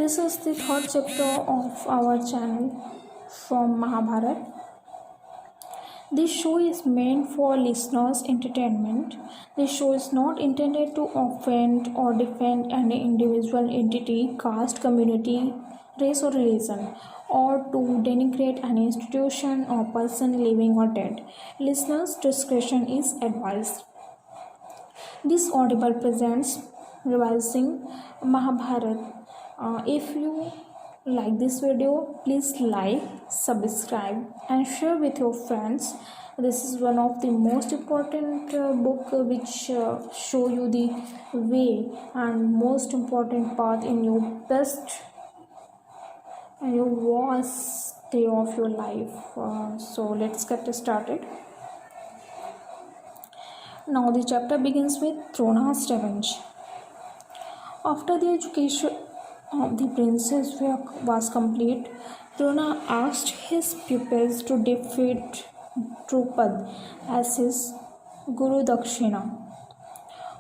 This is the third chapter of our channel from Mahabharat. This show is meant for listeners' entertainment. This show is not intended to offend or defend any individual entity, caste, community, race, or religion, or to denigrate any institution or person living or dead. Listeners' discretion is advised. This audible presents revising Mahabharat. If you like this video, please like, subscribe and share with your friends. This is one of the most important book which show you the way and most important path in your best and your worst day of your life. So let's get started. Now the chapter begins with Drona's revenge. After the education of the princess was complete, Drona asked his pupils to defeat Drupad as his Guru Dakshina.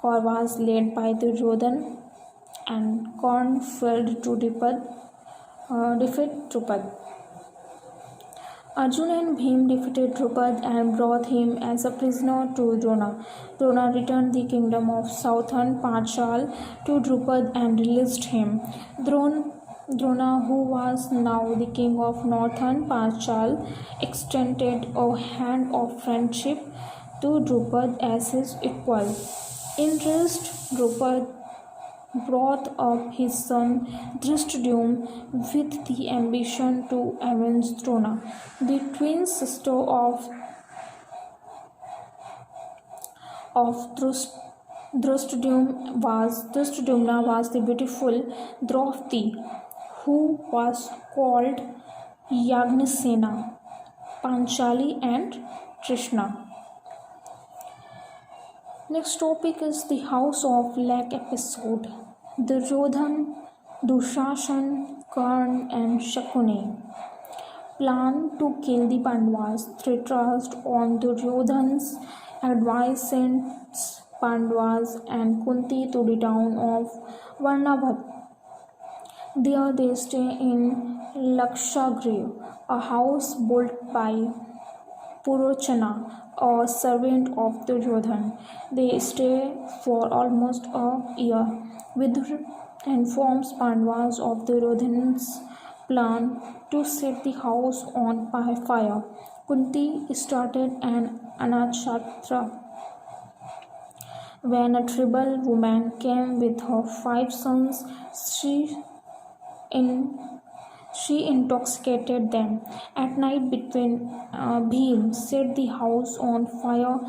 Kaur was led by Duryodhan and Karna failed to defeat Drupad. Arjuna and Bhim defeated Drupad and brought him as a prisoner to Drona. Drona returned the kingdom of southern Panchal to Drupad and released him. Drona, who was now the king of northern Panchal, extended a hand of friendship to Drupad as his equal. Enraged, Drupad brought up his son Drishtadyumna with the ambition to avenge Drona. The twin sister of Drishtadyumna was the beautiful Draupadi, who was called Yagnisena, Panchali and Trishna. Next topic is the House of Lake episode. Duryodhan, Dushasan, Karna and Shakuni planned to kill the Pandavas. They trust on Duryodhan's advice sent Pandavas and Kunti to the town of Varnavat. There they stay in Lakshagriha, a house built by Purochana, a servant of Duryodhan. They stay for almost a year. Vidur informs Pandavas of Duryodhan's plan to set the house on fire. Kunti started an anachatra. When a tribal woman came with her 5 sons, she intoxicated them. At night, Bhim set the house on fire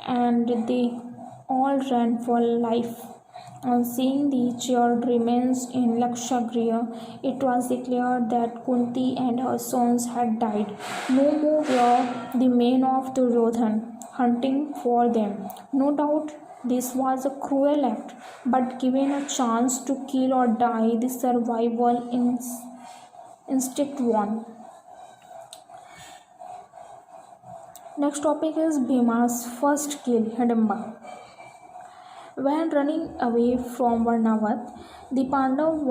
and they all ran for life. On seeing the charred remains in Lakshagriha, it was declared that Kunti and her sons had died. No more were the men of Duryodhan hunting for them. No doubt this was a cruel act, but given a chance to kill or die, the survival instinct won. Next topic is Bhima's first kill, Hidimba. When running away from Varnavat, the Pandavas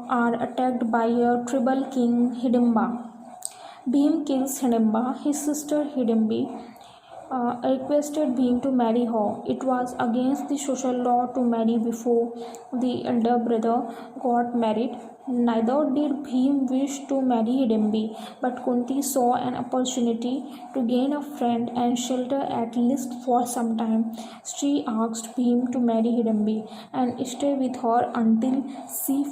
are attacked by a tribal king, Hidimba. Bhim kills Hidimba. His sister Hidimbi requested Bhim to marry her. It was against the social law to marry before the elder brother got married. Neither did Bhim wish to marry Hidimbi, but Kunti saw an opportunity to gain a friend and shelter at least for some time. She asked Bhim to marry Hidimbi and stay with her until she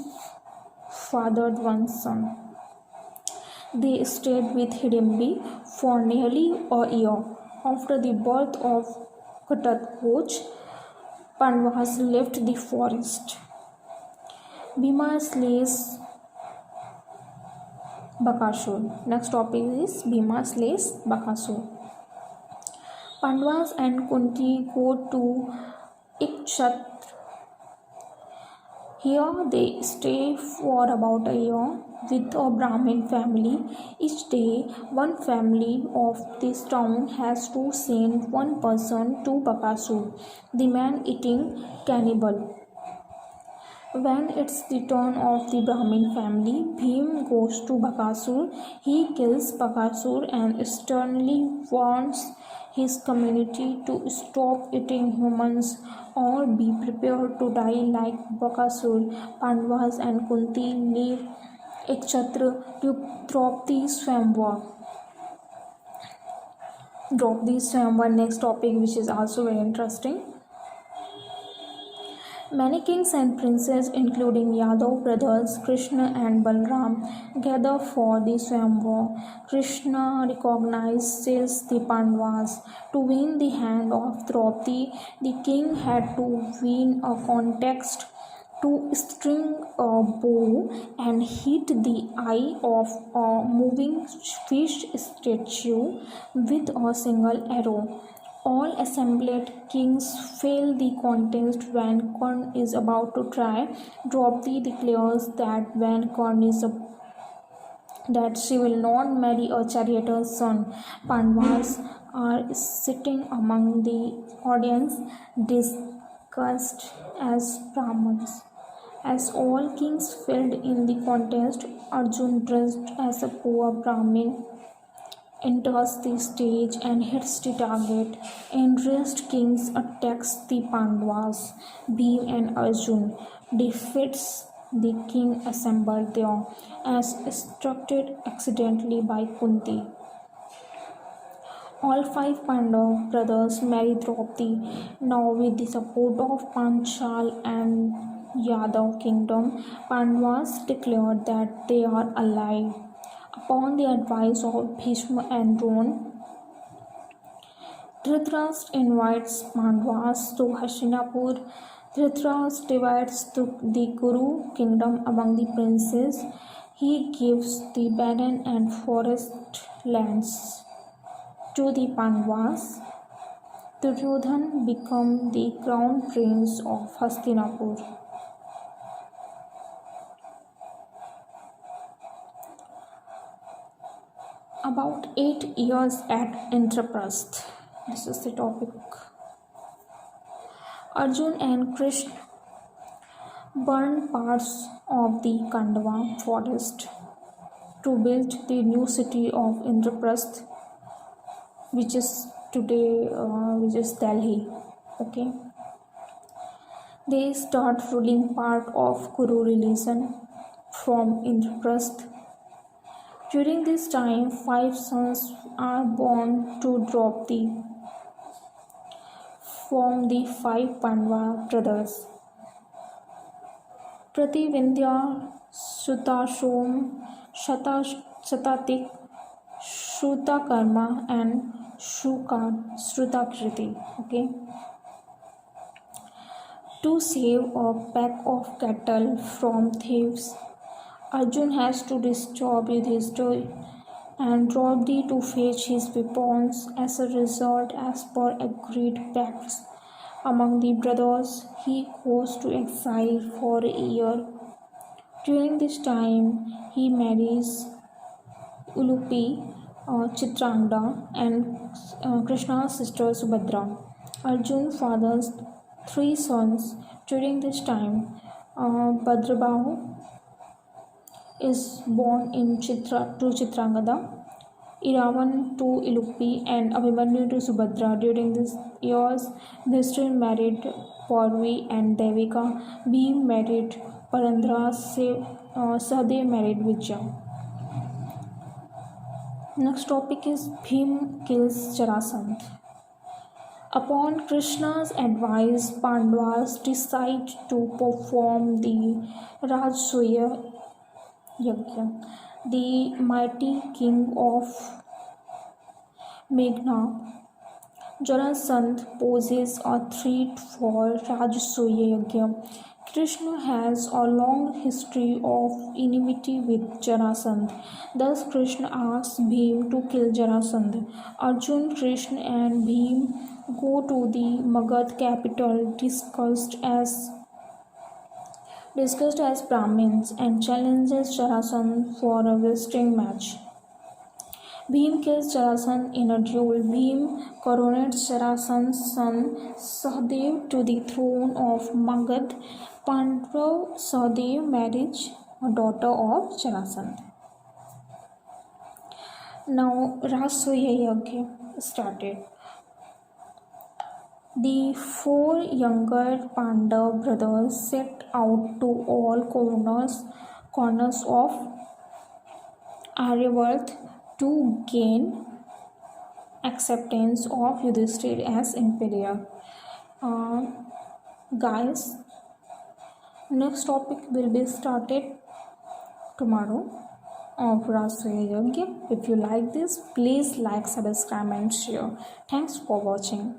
fathered one son. They stayed with Hidimbi for nearly a year. After the birth of Ghatotkacha, Pandavas left the forest. Bhima slays Bakasur. Next topic is Bhima slays Bakasur. Pandavas and Kunti go to Ikshatra. Here they stay for about a year with a Brahmin family. Each day, one family of this town has to send one person to Bakasur, the man-eating cannibal. When it's the turn of the Brahmin family, Bhim goes to Bakasur. He kills Bakasur and sternly warns his community to stop eating humans or be prepared to die like Bakasur. Pandavas and Kunti leave Ekchatra to drop the Swayamvar. Next topic, which is also very interesting. Many kings and princes, including Yadav brothers Krishna and Balram, gather for the Swayamvar. Krishna recognizes the Pandavas. To win the hand of Draupadi, the king had to win a contest to string a bow and hit the eye of a moving fish statue with a single arrow. All assembled kings fail the contest when Karna is about to try. Draupadi declares that she will not marry a charioteer's son. Pandavas are sitting among the audience, disguised as Brahmins. As all kings failed in the contest, Arjun, dressed as a poor Brahmin, enters the stage and hits the target. Enraged kings attacks the Pandavas. Bhim and Arjun defeats the king assembled there, as instructed accidentally by Kunti. All five Pandav brothers marry Draupadi. Now, with the support of Panchal and Yadav kingdom, Pandavas declare that they are alive. Upon the advice of Bhishma and Drona, Dhritarashtra invites Pandavas to Hastinapur. Dhritarashtra divides the Kuru kingdom among the princes. He gives the barren and forest lands to the Pandavas. Duryodhan becomes the crown prince of Hastinapur. About 8 years at Indraprasth. This is the topic. Arjun and Krishna burn parts of the Khandwa forest to build the new city of Indraprasth, which is today Delhi. Okay. They start ruling part of Kuru religion from Indraprasth. During this time, 5 sons are born to Draupadi from the 5 Pandava brothers: Prativindya, Sutashom, Shatatik, Shrutakarma, and Shrutakriti. Okay. To save a pack of cattle from thieves, Arjun has to disturb Yudhishthira and Draupadi to fetch his weapons. As a result, as per agreed pacts among the brothers, he goes to exile for a year. During this time, he marries Ulupi, Chitrangda, and Krishna's sister Subhadra. Arjun fathers 3 sons. During this time, Bhadrabahu is born in to Chitrangada, Iravan to Ilupi, and Abhimanyu to Subhadra. During these years, Yudhishthira married Paurvi and Devika, Bhim married Parandra, Sahadev married Vijaya. Next topic is Bhim kills Jarasandh. Upon Krishna's advice, Pandavas decide to perform the Rajasuya Yajna. The mighty king of Meghna, Jarasandh, poses a threat for Rajasuya Yajna. Krishna has a long history of enmity with Jarasandh. Thus, Krishna asks Bhim to kill Jarasandh. Arjun, Krishna, and Bhim go to the Magad capital discussed as Brahmins and challenges Jarasandh for a wrestling match. Bhim kills Jarasandh in a duel. Bhim coronates Jarasandh's son Sahadev to the throne of Magad Pandav Sahadev marriage a daughter of Jarasandha. Now Rasoya Yagya started. The four younger Pandav brothers set out to all corners of Aryavarth to gain acceptance of Yudhishthir as emperor. Uh, Guys, next topic will be started tomorrow of Rasoya Yagya. If you like this, please like, subscribe and share. Thanks for watching.